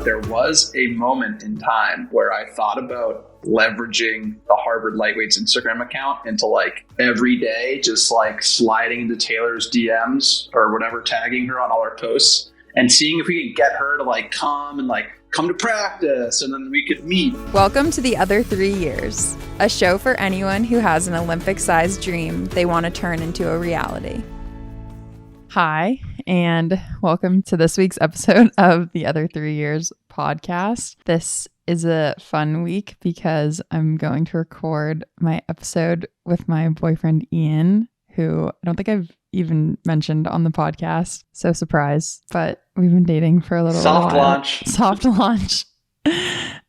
But there was a moment in time where I thought about leveraging the Harvard Lightweights Instagram account into like every day, just like sliding into Taylor's DMs or whatever, tagging her on all our posts and seeing if we could get her to like come to practice and then we could meet. Welcome to The Other 3 Years, a show for anyone who has an Olympic-sized dream they want to turn into a reality. Hi, and welcome to this week's episode of The Other 3 Years podcast. This is a fun week because I'm going to record my episode with my boyfriend Ian, who I don't think I've even mentioned on the podcast. So surprise, but we've been dating for a little while. Soft launch.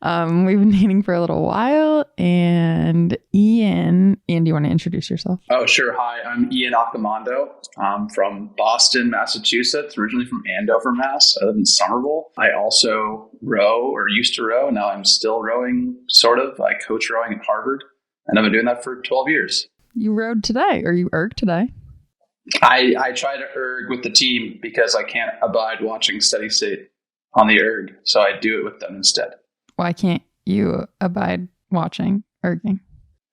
We've been dating for a little while, and Ian, do you want to introduce yourself? Oh, sure. Hi, I'm Ian Accomando. I'm from Boston, Massachusetts, originally from Andover, Mass. I live in Somerville. I also row, or used to row. Now I'm still rowing, sort of. I coach rowing at Harvard, and I've been doing that for 12 years. You rowed today, or you erged today? I try to erg with the team because I can't abide watching steady state on the erg, so I do it with them instead. Why can't you abide watching erging?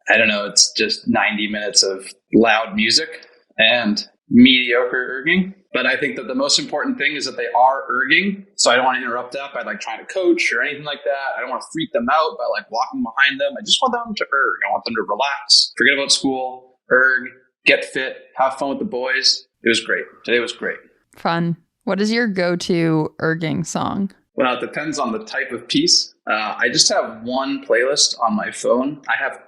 I don't know. It's just 90 minutes of loud music and mediocre erging. But I think that the most important thing is that they are erging. So I don't want to interrupt that by like trying to coach or anything like that. I don't want to freak them out by like walking behind them. I just want them to erg. I want them to relax, forget about school, erg, get fit, have fun with the boys. It was great. Today was great. Fun. What is your go-to erging song? Well, it depends on the type of piece. I just have one playlist on my phone. I have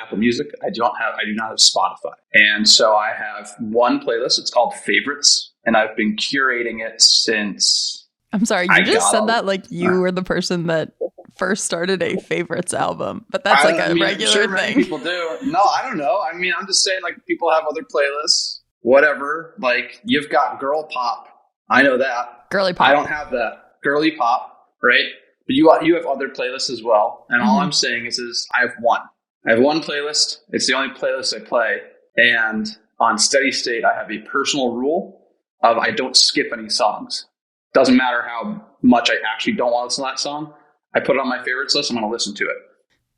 Apple Music. I do not have Spotify. And so I have one playlist. It's called Favorites. And I've been curating it since... I'm sorry, you just said that like you were the person that first started a Favorites album. But that's like a regular thing. People do. No, I don't know. I mean, I'm just saying like people have other playlists. Whatever. Like you've got girl pop. I know that. Girly pop. I don't have that. Girly pop, right? But you have other playlists as well. And all I'm saying is I have one. I have one playlist. It's the only playlist I play. And on steady state, I have a personal rule of I don't skip any songs. Doesn't matter how much I actually don't want to listen to that song. I put it on my favorites list. I'm going to listen to it.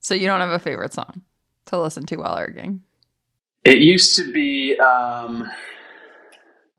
So you don't have a favorite song to listen to while erging? It used to be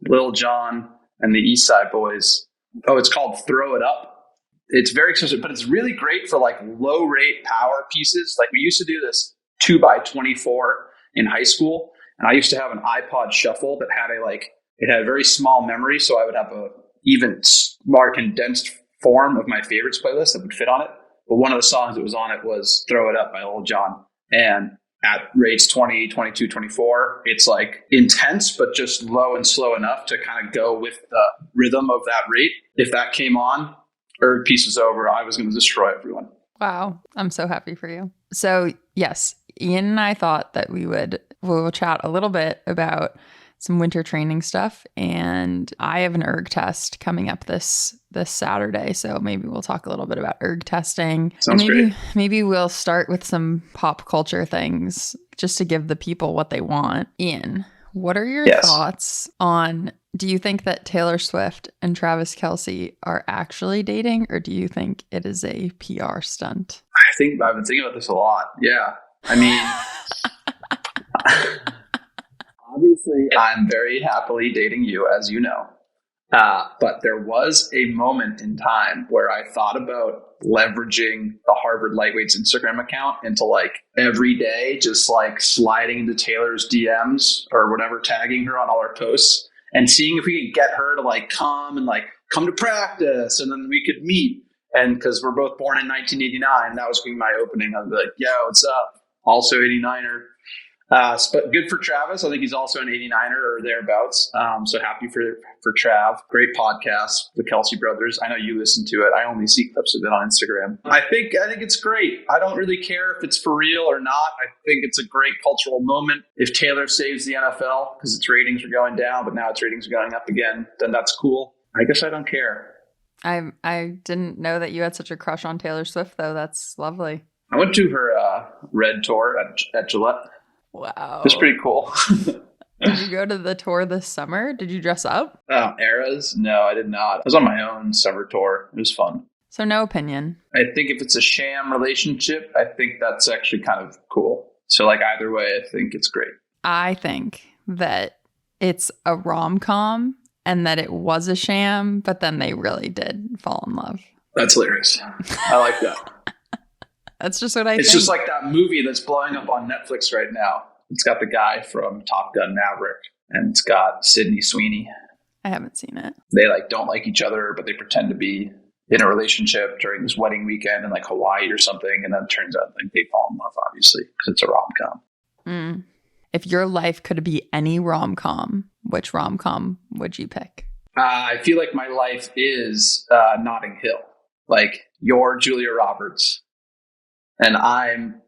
Lil Jon and the East Side Boys. Oh, it's called Throw It Up. It's very expensive, but it's really great for like low rate power pieces. Like we used to do this 2x24 in high school. And I used to have an iPod Shuffle that had it had a very small memory. So I would have a even more condensed form of my favorites playlist that would fit on it. But one of the songs that was on it was Throw It Up by Lil Jon. And at rates 20, 22, 24, it's like intense, but just low and slow enough to kind of go with the rhythm of that rate. If that came on, erg piece was over. I was going to destroy everyone. Wow. I'm so happy for you. So yes, Ian and I thought that we'll chat a little bit about some winter training stuff. And I have an erg test coming up this Saturday. So maybe we'll talk a little bit about erg testing. Sounds great. Maybe we'll start with some pop culture things just to give the people what they want. Ian, what are your thoughts on, do you think that Taylor Swift and Travis Kelce are actually dating, or do you think it is a PR stunt? I've been thinking about this a lot. Yeah. I mean, obviously, I'm very happily dating you, as you know. But there was a moment in time where I thought about leveraging the Harvard Lightweights Instagram account into like every day, just like sliding into Taylor's DMs or whatever, tagging her on all our posts and seeing if we could get her to like come to practice and then we could meet. And because we're both born in 1989, that was being my opening. I'd be like, yo, what's up? Also 89er. But good for Travis. I think he's also an 89er or thereabouts. So happy for Trav. Great podcast, the Kelce brothers. I know you listen to it. I only see clips of it on Instagram. I think it's great. I don't really care if it's for real or not. I think it's a great cultural moment. If Taylor saves the NFL because its ratings are going down, but now its ratings are going up again, then that's cool. I guess I don't care. I didn't know that you had such a crush on Taylor Swift, though. That's lovely. I went to her Red tour at Gillette. Wow. It was pretty cool. Did you go to the tour this summer? Did you dress up? Eras? No, I did not. I was on my own summer tour. It was fun. So no opinion. I think if it's a sham relationship, I think that's actually kind of cool. So like either way, I think it's great. I think that it's a rom-com and that it was a sham, but then they really did fall in love. That's hilarious. I like that. That's just what I think. It's just like that movie that's blowing up on Netflix right now. It's got the guy from Top Gun Maverick, and it's got Sydney Sweeney. I haven't seen it. They like don't like each other, but they pretend to be in a relationship during this wedding weekend in like Hawaii or something, and then it turns out like they fall in love, obviously, because it's a rom-com. If your life could be any rom-com, which rom-com would you pick? I feel like my life is Notting Hill. Like you're Julia Roberts, and I'm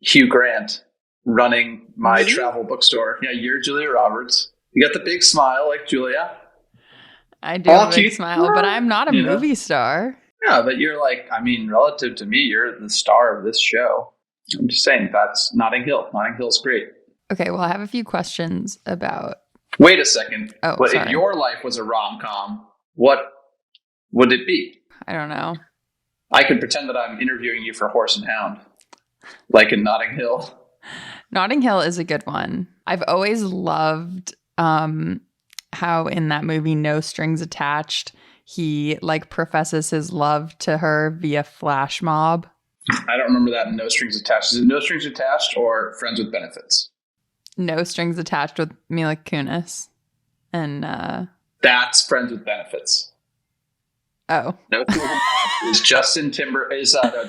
Hugh Grant running my travel bookstore. Yeah, you're Julia Roberts. You got the big smile like Julia. I do have a big smile, but I'm not a movie star. Yeah, but you're like, I mean, relative to me, you're the star of this show. I'm just saying that's Notting Hill. Notting Hill's great. Okay, well, I have a few questions about... Wait a second. Oh, but sorry. If your life was a rom-com, what would it be? I don't know. I could pretend that I'm interviewing you for Horse and Hound, like in Notting Hill. Notting Hill is a good one. I've always loved how in that movie, No Strings Attached, he like professes his love to her via flash mob. I don't remember that in No Strings Attached. Is it No Strings Attached or Friends with Benefits? No Strings Attached with Mila Kunis. And that's Friends with Benefits. Oh. No Strings Attached is Justin Timber.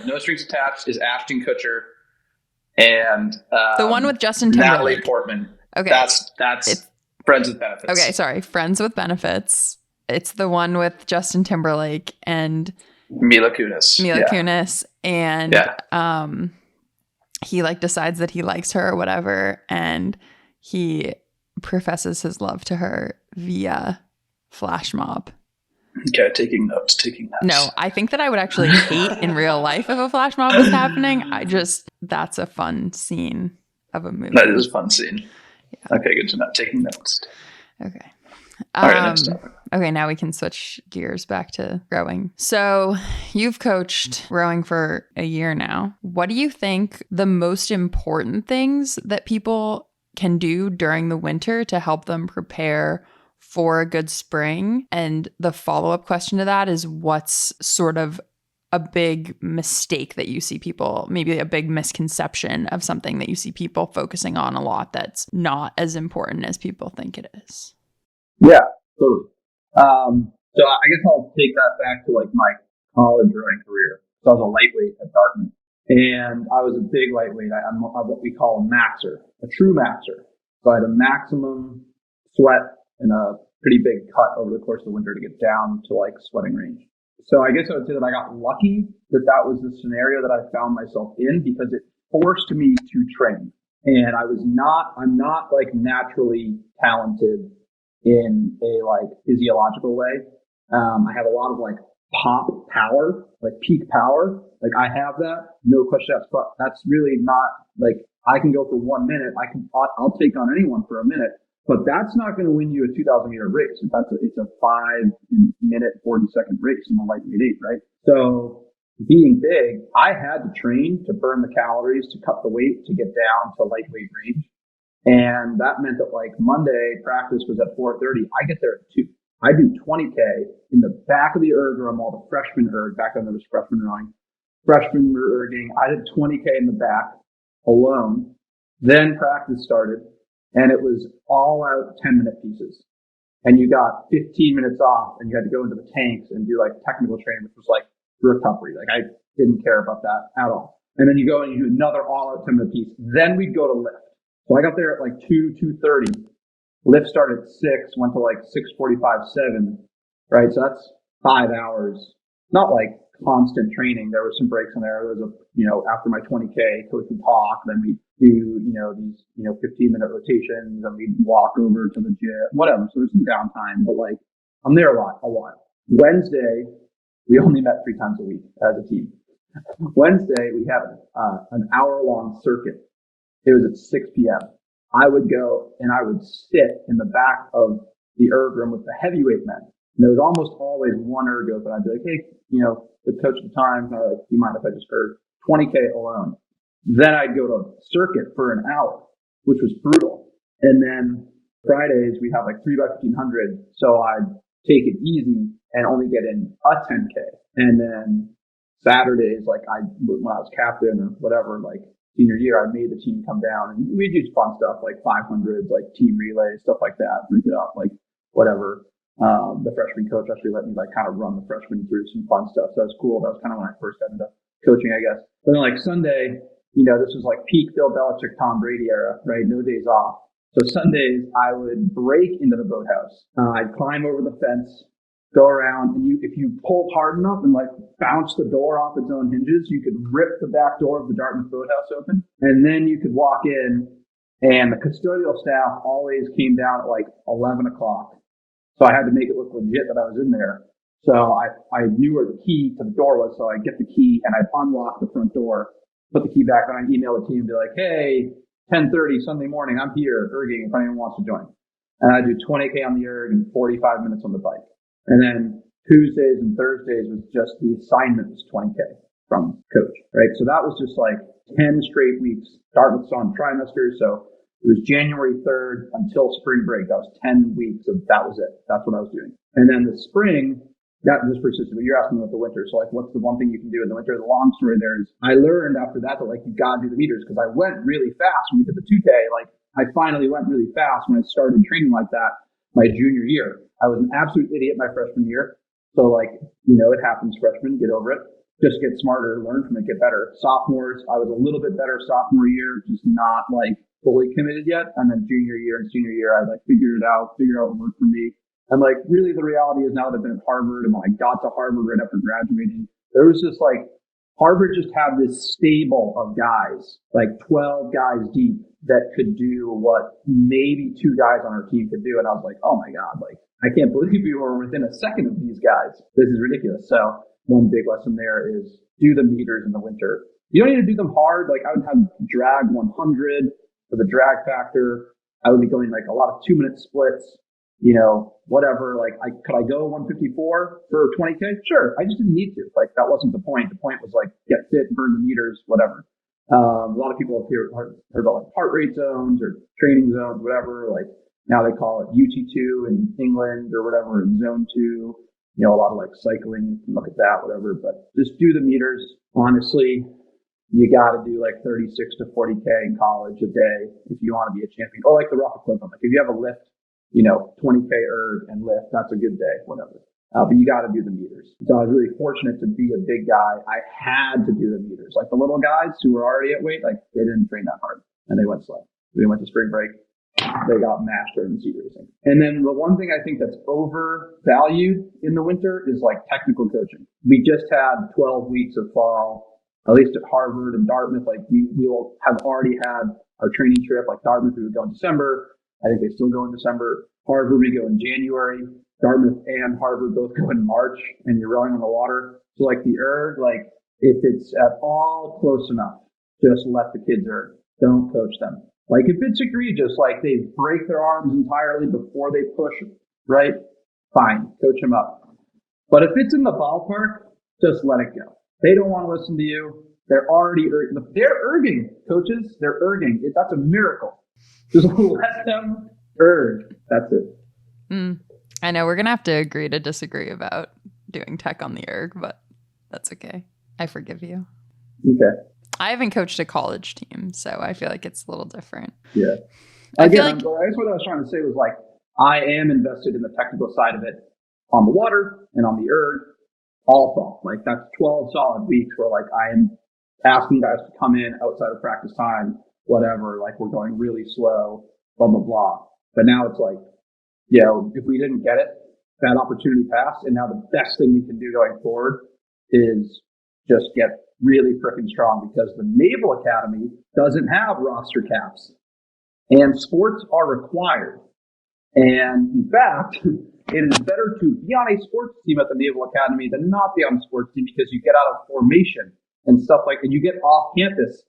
No Strings Attached is Ashton Kutcher and the one with Justin Timberlake. Natalie Portman. Okay. That's Friends with Benefits. Okay, sorry. Friends with Benefits. It's the one with Justin Timberlake and Mila Kunis. Kunis. And he like decides that he likes her or whatever, and he professes his love to her via flash mob. Okay, taking notes. No, I think that I would actually hate in real life if a flash mob was happening. That's a fun scene of a movie. That is a fun scene. Yeah. Okay, good to know. Taking notes. Okay. All right, next topic. Okay, now we can switch gears back to rowing. So you've coached rowing for a year now. What do you think the most important things that people can do during the winter to help them prepare for a good spring? And the follow-up question to that is, what's sort of a big mistake that you see people, maybe a big misconception of something that you see people focusing on a lot that's not as important as people think it is? Yeah, totally. So I guess I'll take that back to like my college rowing career. So I was a lightweight at Dartmouth, and I was a big lightweight. I'm what we call a maxer, a true maxer. So I had a maximum sweat and a pretty big cut over the course of the winter to get down to like sweating range. So I guess I would say that I got lucky that was the scenario that I found myself in, because it forced me to train. And I'm not like naturally talented in a like physiological way. I have a lot of like pop power, like peak power. Like I have that, no question asked, but that's really not like, I can go for 1 minute. I'll take on anyone for a minute, but that's not going to win you a 2,000 meter race. It's a 5-minute, 40-second race in the lightweight 8, right? So being big, I had to train to burn the calories, to cut the weight, to get down to lightweight range. And that meant that like Monday practice was at 4:30. I get there at 2. I do 20K in the back of the erg room, all the freshman erg. Back then there was freshman rowing. Freshmen were erging. I did 20K in the back alone. Then practice started, and it was all out 10-minute pieces. And you got 15 minutes off, and you had to go into the tanks and do like technical training, which was like recovery. Like I didn't care about that at all. And then you go and you do another all out 10-minute piece. Then we'd go to lift. So I got there at like 2:30. Lift started at 6, went to like 6:45, 7, right? So that's 5 hours. Not like constant training. There were some breaks in there. There was after my 20K, coach would talk, then we'd do, these, 15-minute rotations, and we'd walk over to the gym, whatever. So there's some downtime, but like I'm there a lot. Wednesday, we only met 3 times a week as a team. Wednesday, we had an hour-long circuit. It was at 6 p.m. I would go and I would sit in the back of the erg room with the heavyweight men. And there was almost always one ergo, but I'd be like, hey, the coach at the time, do you mind if I just heard 20K alone? Then I'd go to circuit for an hour, which was brutal. And then Fridays, we have like 3x1500. So I'd take it easy and only get in a 10K. And then Saturdays, like when I was captain or whatever, like senior year, I made the team come down and we do fun stuff like 500s, like team relays, stuff like that, break it up, like whatever. The freshman coach actually let me like kind of run the freshmen through some fun stuff. So that was cool. That was kind of when I first got into coaching, I guess. But then like Sunday, this was like peak Bill Belichick, Tom Brady era, right? No days off. So Sundays I would break into the boathouse. I'd climb over the fence, go around, and if you pulled hard enough and like bounce the door off its own hinges, you could rip the back door of the Dartmouth boathouse open, and then you could walk in, and the custodial staff always came down at like 11 o'clock. So I had to make it look legit that I was in there. So I knew where the key to the door was, so I'd get the key and I'd unlock the front door, put the key back, and I'd email the team and be like, hey, 10:30 Sunday morning, I'm here erging if anyone wants to join. And I do 20K on the erg and 45 minutes on the bike. And then Tuesdays and Thursdays was just the assignment was 20K from coach, right? So that was just like 10 straight weeks. Dartmouth's on trimester. So it was January 3rd until spring break. That was 10 weeks of that was it. That's what I was doing. And then the spring, that just persisted. But you're asking about the winter. So like, what's the one thing you can do in the winter? The long story there is I learned after that like, you gotta do the meters because I went really fast when we did the 2K. Like I finally went really fast when I started training like that my junior year. I was an absolute idiot my freshman year. So like, it happens freshmen, get over it. Just get smarter, learn from it, get better. Sophomores, I was a little bit better sophomore year, just not like fully committed yet. And then junior year and senior year, I like figured out what worked for me. And like really the reality is now that I've been at Harvard and when I got to Harvard right after graduating, there was just like Harvard just had this stable of guys, like 12 guys deep that could do what maybe 2 guys on our team could do. And I was like, oh my God, like I can't believe we were within a second of these guys. This is ridiculous. So one big lesson there is do the meters in the winter. You don't need to do them hard. Like I would have drag 100 for the drag factor. I would be going like a lot of 2-minute splits, whatever. Like could I go 154 for 20K? Sure. I just didn't need to. Like that wasn't the point. The point was like get fit, burn the meters, whatever. A lot of people have heard about like heart rate zones or training zones, whatever. Like now they call it UT2 in England or whatever, in zone 2. A lot of like cycling, look at that, whatever. But just do the meters. Honestly, you got to do like 36 to 40K in college a day if you want to be a champion. Or like the rough equivalent. Like if you have a lift, 20K erg and lift, that's a good day, whatever. But you got to do the meters. So I was really fortunate to be a big guy. I had to do the meters. Like the little guys who were already at weight, like they didn't train that hard and they went slow. We went to spring break. They got mashed during the seat racing. And then the one thing I think that's overvalued in the winter is like technical coaching. We just had 12 weeks of fall, at least at Harvard and Dartmouth. Like we will have already had our training trip. Like Dartmouth, we would go in December. I think they still go in December. Harvard, we go in January. Dartmouth and Harvard both go in March, and you're rowing on the water. So like the erg, like if it's at all close enough, just let the kids erg. Don't coach them. Like if it's egregious, like they break their arms entirely before they push, right? Fine, coach them up. But if it's in the ballpark, just let it go. They don't want to listen to you. They're already they're erging, coaches. They're erging. That's a miracle. Just let them erg. That's it. I know we're going to have to agree to disagree about doing tech on the erg, but that's okay. I forgive you. Okay. I haven't coached a college team, so I feel like it's a little different. Yeah. I guess like what I was trying to say was like, I am invested in the technical side of it on the water and on the erg all fall. Like that's 12 solid weeks where like I am asking guys to come in outside of practice time, whatever, like we're going really slow, blah, blah, blah. But now it's like, if we didn't get it, that opportunity passed. And now the best thing we can do going forward is just get really freaking strong because the Naval Academy doesn't have roster caps and sports are required. And in fact, it is better to be on a sports team at the Naval Academy than not be on a sports team because you get out of formation and stuff like that. You get off campus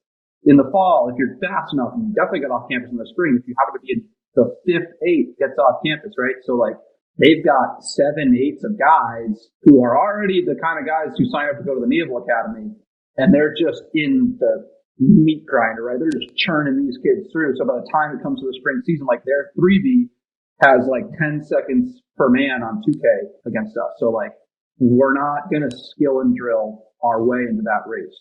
in the fall if you're fast enough, and you definitely get off campus in the spring if you happen to be in the 5th, 8th gets off campus, right? So like they've got 7/8 of guys who are already the kind of guys who sign up to go to the Naval Academy, and they're just in the meat grinder, right? They're just churning these kids through. So by the time it comes to the spring season, like their 3B has like 10 seconds per man on 2K against us. So like we're not going to skill and drill our way into that race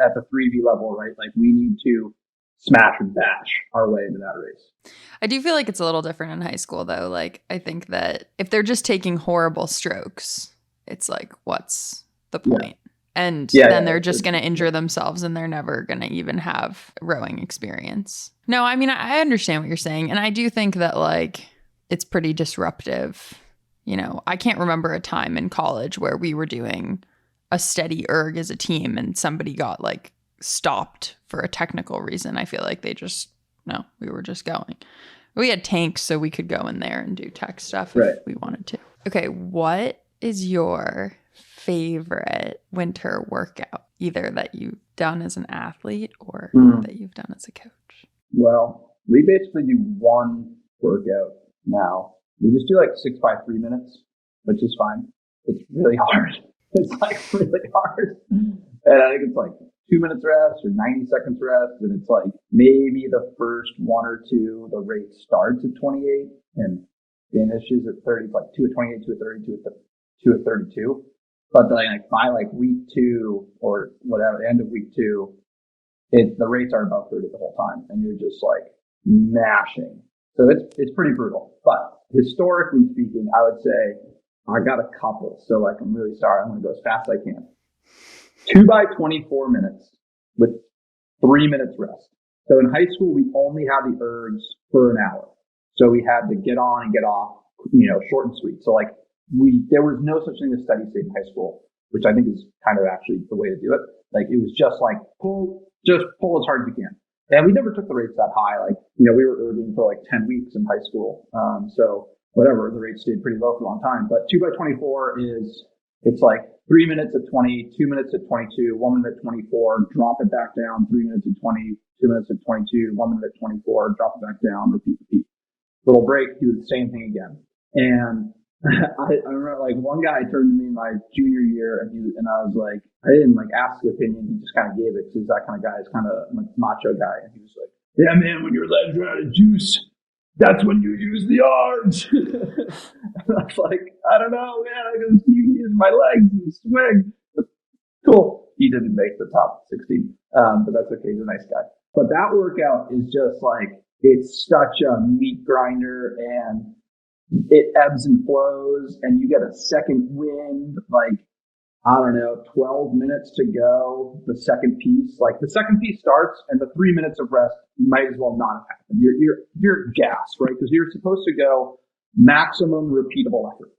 at the 3B level, right? Like we need to smash and bash our way into that race. I do feel like it's a little different in high school, though. Like, I think that if they're just taking horrible strokes, it's like, what's the point? Yeah. And then they're just going to injure themselves and they're never going to even have rowing experience. No, I mean, I understand what you're saying. And I do think that, like, it's pretty disruptive. You know, I can't remember a time in college where we were doing a steady erg as a team and somebody got, like, stopped for a technical reason. I feel like we were just going. We had tanks so we could go in there and do tech stuff if we wanted to. Okay, what is your favorite winter workout, either that you've done as an athlete or that you've done as a coach? Well, we basically do one workout now. We just do like 6 by 3 minutes, which is fine. It's really hard. It's like really hard. And I think it's like 2 minutes rest or 90 seconds rest. And it's like maybe the first one or two, the rate starts at 28 and finishes at 30. It's like 2 at 28, 2 at 30, 2 at 32. But like by like week 2 or whatever, end of week 2, the rates are above 30 the whole time. And you're just like mashing. So it's pretty brutal. But historically speaking, I would say I got a couple. So like, I'm really sorry. I'm going to go as fast as I can. 2 by 24 minutes with 3 minutes rest. So in high school, we only had the ergs for an hour. So we had to get on and get off, short and sweet. So like there was no such thing as steady state in high school, which I think is kind of actually the way to do it. Like it was just like pull as hard as you can. And we never took the rates that high. Like, we were erging for like 10 weeks in high school. So whatever, the rates stayed pretty low for a long time. But 2 by 24 it's like 3 minutes at 20, 2 minutes at 22, 1 minute at 24, drop it back down, 3 minutes at 20, 2 minutes at 22, 1 minute at 24, drop it back down, repeat. Little break, do the same thing again. And I remember like one guy turned to me my junior year and I was like, I didn't like ask his opinion. He just kind of gave it because he's that kind of guy. He's kind of like macho guy. And he was like, yeah, man, when your legs are out of juice, that's when you use the arms. And I was like, I don't know, man. I just use my legs and swing. But cool. He didn't make the top 16, but that's okay. He's a nice guy. But that workout is just like, it's such a meat grinder and it ebbs and flows and you get a second wind, like, I don't know, 12 minutes to go, the second piece. Like the second piece starts and the 3 minutes of rest might as well not have happened. You're gassed, right? Because you're supposed to go maximum repeatable effort,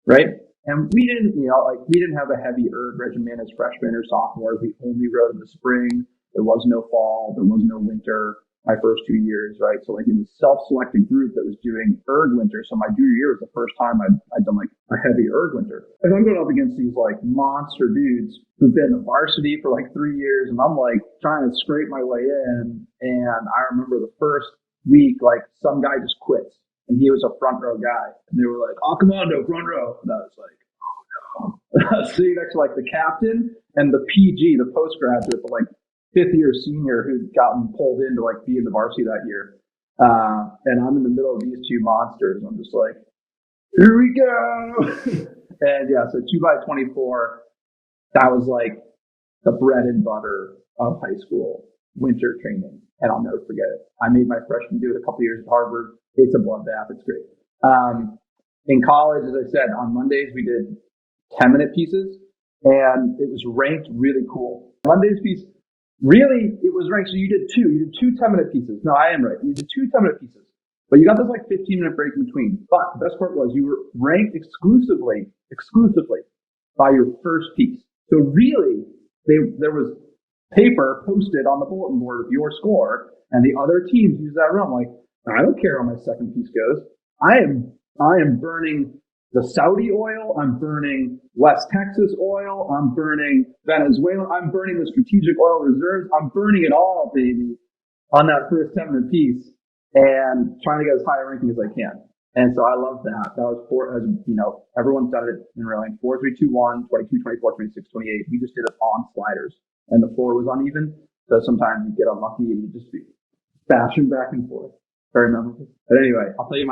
right? And we didn't have a heavy erg regimen as freshmen or sophomores. We only rode in the spring. There was no fall. There was no winter. My first 2 years, right? So like in the self-selected group that was doing erg winter. So my junior year was the first time I'd done like a heavy erg winter. And I'm going up against these like monster dudes who've been in varsity for like 3 years. And I'm like trying to scrape my way in. And I remember the first week, like some guy just quits and he was a front row guy. And they were like, Accomando, front row. And I was like, oh no. I was sitting next to like the captain and the PG, the postgraduate, but like 5th year senior who'd gotten pulled in to like be in the varsity that year. And I'm in the middle of these two monsters. I'm just like, here we go. And yeah, so 2 by 24, that was like the bread and butter of high school winter training. And I'll never forget it. I made my freshman do it a couple years at Harvard. It's a bloodbath. It's great. In college, as I said, on Mondays, we did 10-minute pieces and it was ranked really cool. Monday's piece, really, it was ranked. So you did two 10-minute pieces. No, I am right. You did 2 10-minute pieces, but you got this like 15-minute break in between. But the best part was you were ranked exclusively by your first piece. So really, there was paper posted on the bulletin board of your score, and the other teams use that run. Like, I don't care how my second piece goes. I am burning the Saudi oil, I'm burning West Texas oil, I'm burning Venezuela, I'm burning the strategic oil reserves, I'm burning it all, baby, on that first 10-minute piece and trying to get as high a ranking as I can. And so I love that. That was everyone's done it in rowing. 4, 3, 2, 1, 22, 24, 26, 28. We just did it on sliders and the floor was uneven. So sometimes you get unlucky and you just be bashing back and forth. Very memorable. But anyway, I'll tell you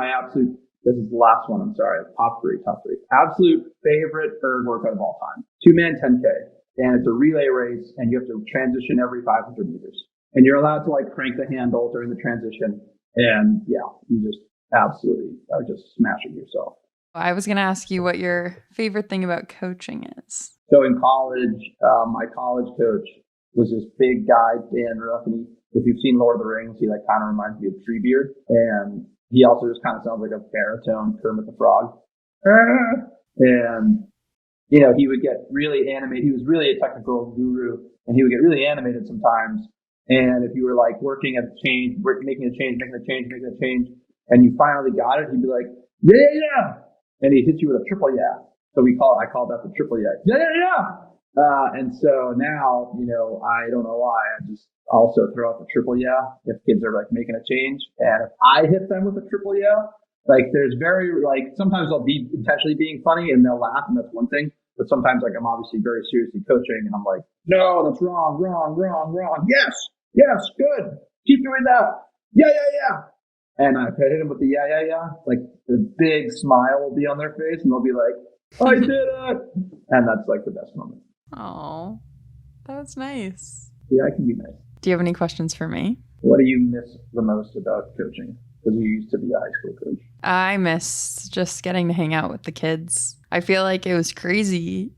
this is the last one. I'm sorry. Top three. Absolute favorite erg workout of all time. 2-man 10K. And it's a relay race and you have to transition every 500 meters. And you're allowed to like crank the handle during the transition. And yeah, you just absolutely are just smashing yourself. I was going to ask you what your favorite thing about coaching is. So in college, my college coach was this big guy, Dan Ruffini. If you've seen Lord of the Rings, he like kind of reminds me of Treebeard. And he also just kind of sounds like a baritone Kermit the Frog. And, he would get really animated. He was really a technical guru and he would get really animated sometimes. And if you were like working at a change, making a change, and you finally got it, he'd be like, yeah. And he'd hit you with a triple yeah. So I call that the triple yeah. Yeah. And so now, I don't know why. I just also throw out the triple yeah if kids are like making a change. And if I hit them with a triple yeah, like there's sometimes I'll be intentionally being funny and they'll laugh and that's one thing. But sometimes like I'm obviously very seriously coaching and I'm like, no, that's wrong. Yes, good. Keep doing that. Yeah. And if I hit them with the yeah, like the big smile will be on their face and they'll be like, I did it. And that's like the best moment. Oh, that was nice. Yeah, it can be nice. Do you have any questions for me? What do you miss the most about coaching? Because you used to be a high school coach. I miss just getting to hang out with the kids. I feel like it was crazy.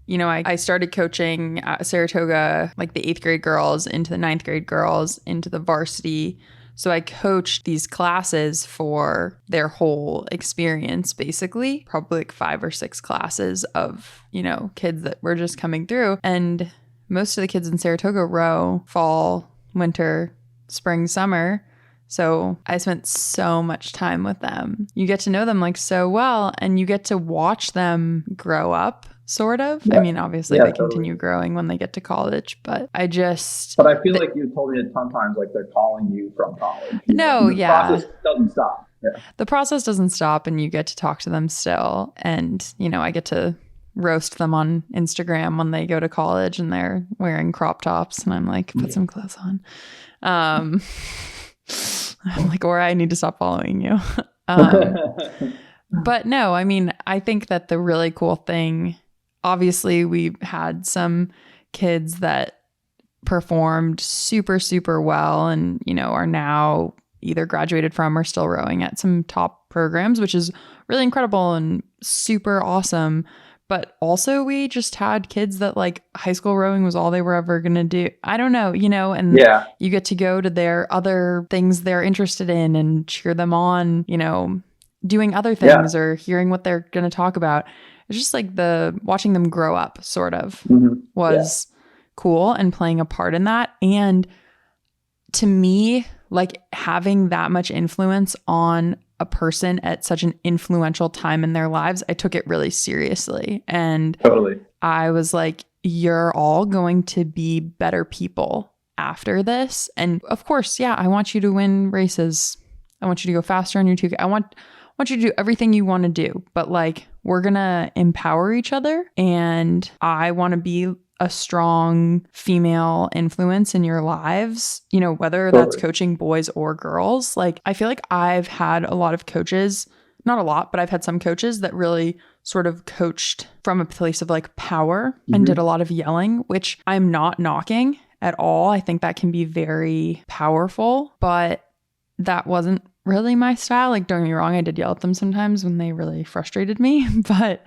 I started coaching at Saratoga, like the 8th grade girls into the 9th grade girls into the varsity. So I coached these classes for their whole experience, basically, probably like 5 or 6 classes of, kids that were just coming through. And most of the kids in Saratoga row fall, winter, spring, summer. So I spent so much time with them. You get to know them like so well and you get to watch them grow up. Sort of. Yeah. I mean, obviously they continue growing when they get to college, but But I feel like you told me that sometimes like they're calling you from college. The process doesn't stop. Yeah. The process doesn't stop and you get to talk to them still. And, I get to roast them on Instagram when they go to college and they're wearing crop tops and I'm like, put some clothes on. I'm like, or I need to stop following you. But no, I mean, I think that the really cool thing, obviously we've had some kids that performed super, super well and, are now either graduated from or still rowing at some top programs, which is really incredible and super awesome. But also we just had kids that like high school rowing was all they were ever going to do. I don't know, and you get to go to their other things they're interested in and cheer them on, doing other things or hearing what they're going to talk about. It's just like watching them grow up sort of was cool and playing a part in that. And to me, like having that much influence on a person at such an influential time in their lives, I took it really seriously. And totally. I was like, you're all going to be better people after this. And of course, I want you to win races. I want you to go faster on your 2K. I want you to do everything you want to do, but like we're going to empower each other. And I want to be a strong female influence in your lives, whether that's coaching boys or girls. Like, I feel like I've had a lot of coaches, not a lot, but I've had some coaches that really sort of coached from a place of like power and did a lot of yelling, which I'm not knocking at all. I think that can be very powerful, but that wasn't really my style. Like, don't get me wrong, I did yell at them sometimes when they really frustrated me, but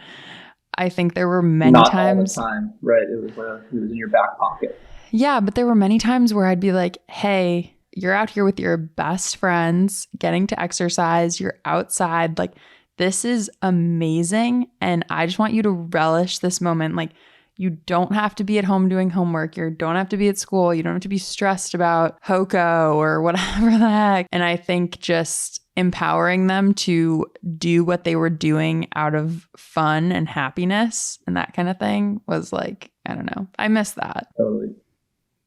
I think there were many times. Not all the time, right? It was in your back pocket. Yeah, but there were many times where I'd be like, hey, you're out here with your best friends, getting to exercise, you're outside, like this is amazing. And I just want you to relish this moment. Like, you don't have to be at home doing homework. You don't have to be at school. You don't have to be stressed about HOCO or whatever the heck. And I think just empowering them to do what they were doing out of fun and happiness and that kind of thing was like, I don't know. I miss that. Totally.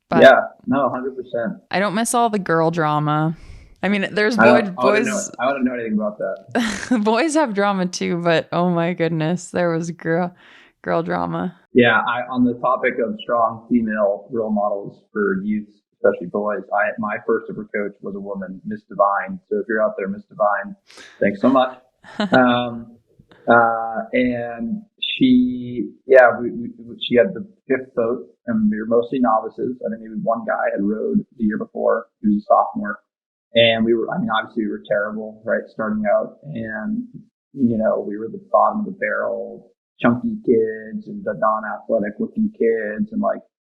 But yeah, no, 100%. I don't miss all the girl drama. I mean, there's I boys. wouldn't know anything about that. Boys have drama too, but oh my goodness, there was girl drama. Yeah, on the topic of strong female role models for youth, especially boys, my first ever coach was a woman, Miss Divine. So if you're out there, Miss Divine, thanks so much. And she had the fifth boat, and we were mostly novices. I think maybe one guy had rowed the year before, he was a sophomore. And obviously we were terrible, right? Starting out, and, we were the bottom of the barrel, chunky kids and the non-athletic looking kids. And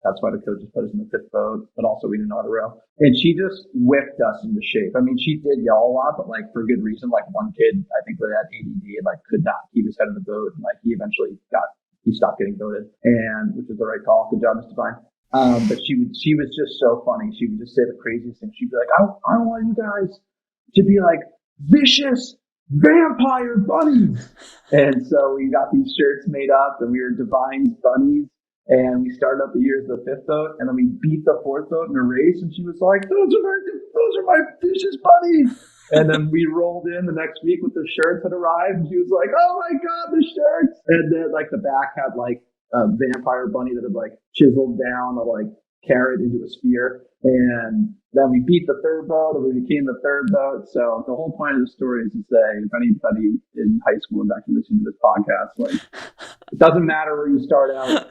that's why the coaches put us in the fifth boat, but also we didn't know how to row. And she just whipped us into shape. I mean, she did yell a lot, but for good reason. One kid, I think, that had ADD and could not keep his head in the boat. And he eventually stopped getting voted, and which was the right call. Good job, Mr. Divine. But she was just so funny. She would just say the craziest things. She'd be like, I want you guys to be vicious vampire bunnies. And so we got these shirts made up, and we were Divine's bunnies. And we started out the year as the fifth boat, and then we beat the fourth boat in a race. And she was like, those are my vicious bunnies. And then we rolled in the next week with the shirts had arrived, and she was like, oh my God, the shirts. And then the back had a vampire bunny that had chiseled down a carrot into a spear. And then we beat the third boat, and we became the third boat. So the whole point of the story is to say, if anybody in high school is actually listening to this podcast, it doesn't matter where you start out.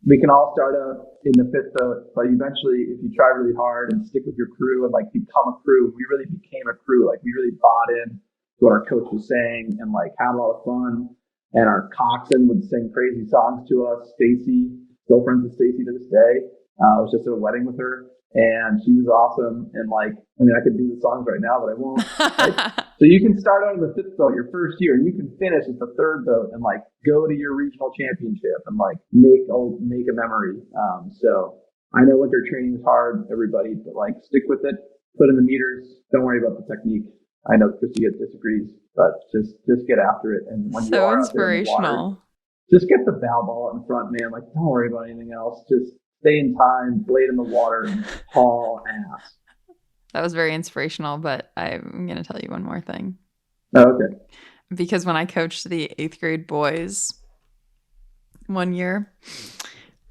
We can all start out in the fifth boat, but eventually, if you try really hard and stick with your crew and become a crew, we really became a crew. We really bought in to what our coach was saying and had a lot of fun. And our coxswain would sing crazy songs to us. Stacy, still friends with Stacy to this day. I was just at a wedding with her, and she was awesome. And I could do the songs right now, but I won't. So you can start out in the fifth boat your first year, and you can finish as the third boat and go to your regional championship and make a memory. So I know winter training is hard, everybody, but stick with it. Put in the meters. Don't worry about the technique. I know Kristi disagrees, but just get after it. And when you are inspirational. Out there in the water, just get the bow ball out in front, man. Don't worry about anything else. Just stay in time, blade in the water, and haul ass. That was very inspirational, but I'm going to tell you one more thing. Oh, okay. Because when I coached the 8th grade boys one year,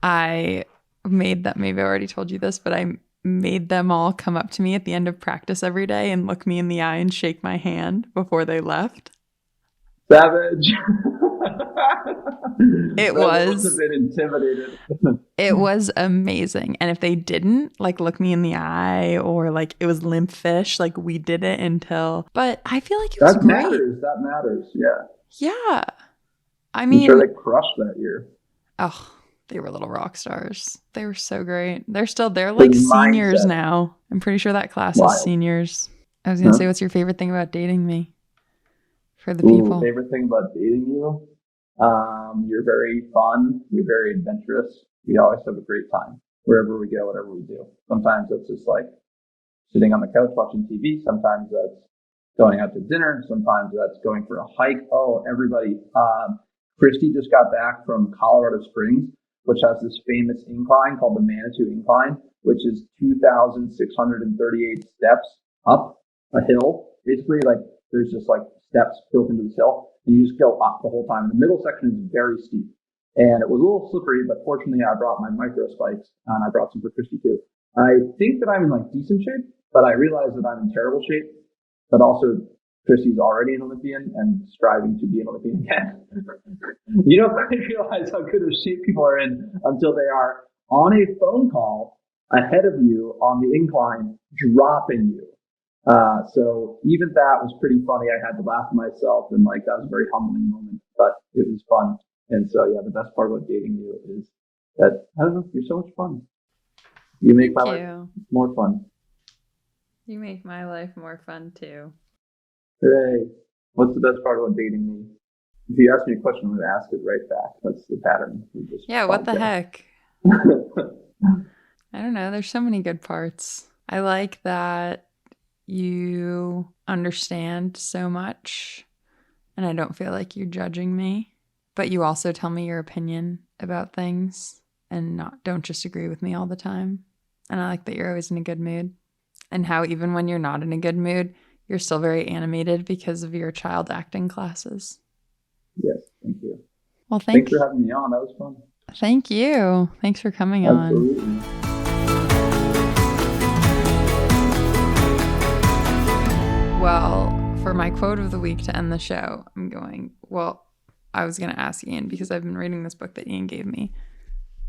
I made that, maybe I already told you this, but I made them all come up to me at the end of practice every day and look me in the eye and shake my hand before they left. Savage. It was a bit intimidated. It was amazing. And if they didn't look me in the eye or it was limp fish, we did it until, but I feel it was great. That matters. Yeah. Yeah. I'm sure they crushed that year. Oh, they were little rock stars. They were so great. They're seniors mindset. now. I'm pretty sure that class Wild. is seniors. I was going to say, what's your favorite thing about dating me? For the people. Favorite thing about dating you? You're very fun. You're very adventurous. We always have a great time wherever we go, whatever we do. Sometimes it's just sitting on the couch watching TV. Sometimes that's going out to dinner. Sometimes that's going for a hike. Oh, everybody. Kristi just got back from Colorado Springs, which has this famous incline called the Manitou Incline, which is 2,638 steps up a hill. Basically, there's just steps built into this hill, and you just go up the whole time. And the middle section is very steep, and it was a little slippery, but fortunately I brought my micro spikes, and I brought some for Kristi too. I think that I'm in decent shape, but I realize that I'm in terrible shape, but also Kristi's already an Olympian and striving to be an Olympian again. You don't realize how good of shape people are in until they are on a phone call ahead of you on the incline, dropping you. So even that was pretty funny. I had to laugh at myself, and that was a very humbling moment, but it was fun. And so, yeah, the best part about dating you is that, I don't know, you're so much fun. You make my life more fun. You make my life more fun too. Hooray. What's the best part about dating me? If you ask me a question, I'm going to ask it right back. That's the pattern. What the heck? I don't know. There's so many good parts. I like that you understand so much, and I don't feel like you're judging me, but you also tell me your opinion about things and don't just agree with me all the time. And I like that you're always in a good mood. and how even when you're not in a good mood, you're still very animated because of your child acting classes. Yes, thank you. Well, thanks for having me on. That was fun. Thank you. Thanks for coming Absolutely. on. Well, for my quote of the week to end the show, I was going to ask Ian because I've been reading this book that Ian gave me.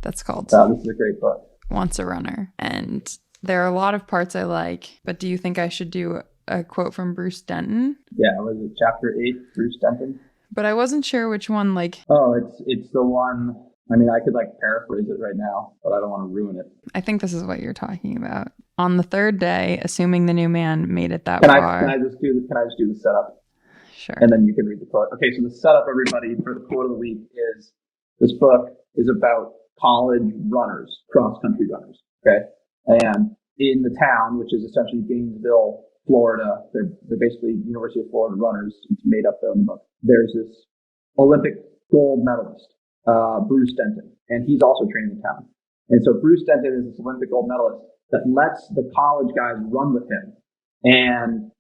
That's called this is a great book. Once a Runner. And there are a lot of parts I like, but do you think I should do a quote from Bruce Denton? Yeah, was it chapter 8, Bruce Denton? But I wasn't sure which one, Oh, it's the one, I mean, I could paraphrase it right now, but I don't want to ruin it. I think this is what you're talking about. On the third day, assuming the new man made it that far. Can I just do the setup? Sure. And then you can read the quote. Okay, so the setup, everybody, for the quote of the week is, this book is about college runners, cross-country runners, okay? And in the town, which is essentially Gainesville, Florida, they're basically University of Florida runners. It's made up in the book. There's this Olympic gold medalist, Bruce Denton, and he's also training in town. And so Bruce Denton is this Olympic gold medalist that lets the college guys run with him. And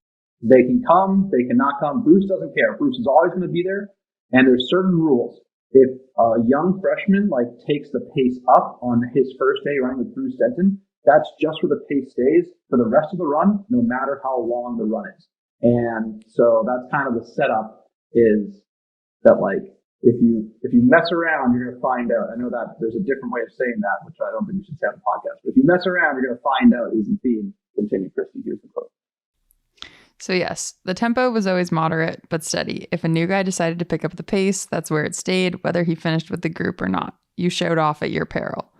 they can come, they cannot come. Bruce doesn't care. Bruce is always going to be there. And there's certain rules. If a young freshman takes the pace up on his first day running with Bruce Denton, that's just where the pace stays for the rest of the run, no matter how long the run is. And so that's kind of the setup, is that if you mess around, you're going to find out. I know that there's a different way of saying that, which I don't think we should say on the podcast. But if you mess around, you're going to find out is the theme. Continue, Kristi. Here's the quote. So yes, the tempo was always moderate but steady. If a new guy decided to pick up the pace, that's where it stayed, whether he finished with the group or not. You showed off at your peril.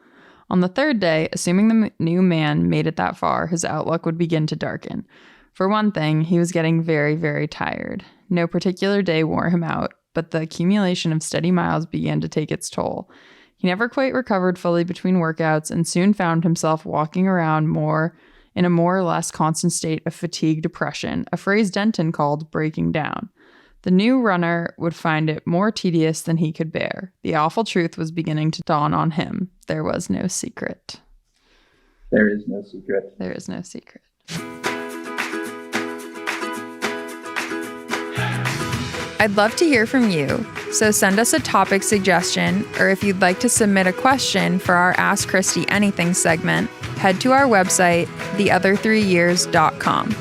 On the third day, assuming the new man made it that far, his outlook would begin to darken. For one thing, he was getting very, very tired. No particular day wore him out, but the accumulation of steady miles began to take its toll. He never quite recovered fully between workouts and soon found himself walking around in a more or less constant state of fatigue depression, a phrase Denton called breaking down. The new runner would find it more tedious than he could bear. The awful truth was beginning to dawn on him. There was no secret. There is no secret. There is no secret. I'd love to hear from you, so send us a topic suggestion, or if you'd like to submit a question for our Ask Kristi Anything segment, head to our website, theother3years.com.